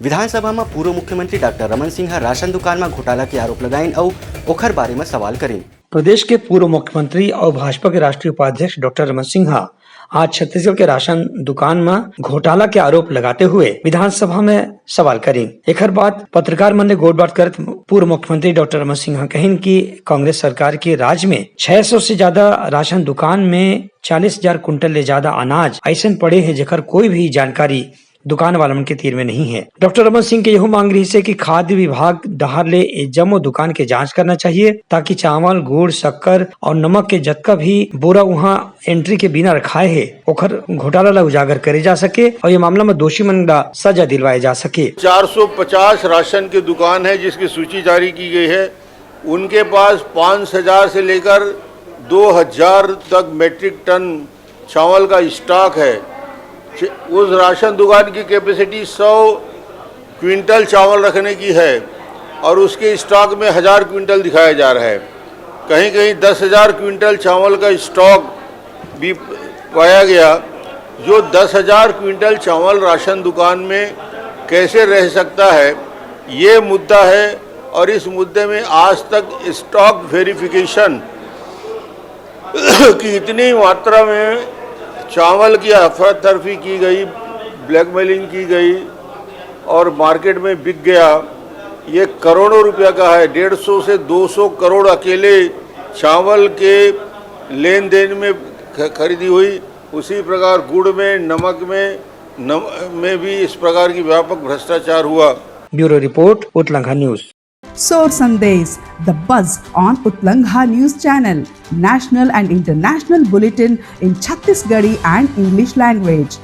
विधानसभा में पूर्व मुख्यमंत्री डॉक्टर रमन सिंह राशन दुकान में घोटाला के आरोप लगाइन और ओखर बारे में सवाल करें। प्रदेश के पूर्व मुख्यमंत्री और भाजपा के राष्ट्रीय उपाध्यक्ष डॉक्टर रमन सिंह आज छत्तीसगढ़ के राशन दुकान में घोटाला के आरोप लगाते हुए विधानसभा में सवाल करी। एक बात पत्रकार मन ने गोलबात कर पूर्व मुख्यमंत्री डॉक्टर रमन सिंह कहिन कि कांग्रेस सरकार के राज में 600 से ज्यादा राशन दुकान में 40,000 कुंटल ले ज्यादा अनाज ऐसे पड़े हैं जेकर कोई भी जानकारी दुकान वालन के तीर में नहीं है। डॉक्टर रमन सिंह के यह मांग रही है कि खाद्य विभाग डहार ले जम्मो दुकान के जांच करना चाहिए ताकि चावल, गुड़, शक्कर और नमक के जत्का भी बोरा वहाँ एंट्री के बिना रखाए है ओखर घोटाला ला उजागर करे जा सके और ये मामला में दोषी मन ला सजा दिलवाए जा सके। 450 राशन की दुकान है जिसकी सूची जारी की गई है। उनके पास 5,000 से लेकर 2,000 तक मेट्रिक टन चावल का स्टॉक है। उस राशन दुकान की कैपेसिटी 100 क्विंटल चावल रखने की है और उसके स्टॉक में 1,000 क्विंटल दिखाया जा रहा है। कहीं कहीं 10,000 क्विंटल चावल का स्टॉक भी पाया गया। जो 10,000 क्विंटल चावल राशन दुकान में कैसे रह सकता है, ये मुद्दा है और इस मुद्दे में आज तक स्टॉक वेरिफिकेशन की इतनी मात्रा में चावल की अफरा तफरी की गई, ब्लैकमेलिंग की गई और मार्केट में बिक गया। ये करोड़ों रुपया का है। 150 से 200 करोड़ अकेले चावल के लेन देन में खरीदी हुई। उसी प्रकार गुड़ में, नमक में भी इस प्रकार की व्यापक भ्रष्टाचार हुआ। ब्यूरो रिपोर्ट, उत्तलंघा news. Sor Sandesh, the buzz on Utlangha News Channel, national and international bulletin in Chhattisgarhi and English language.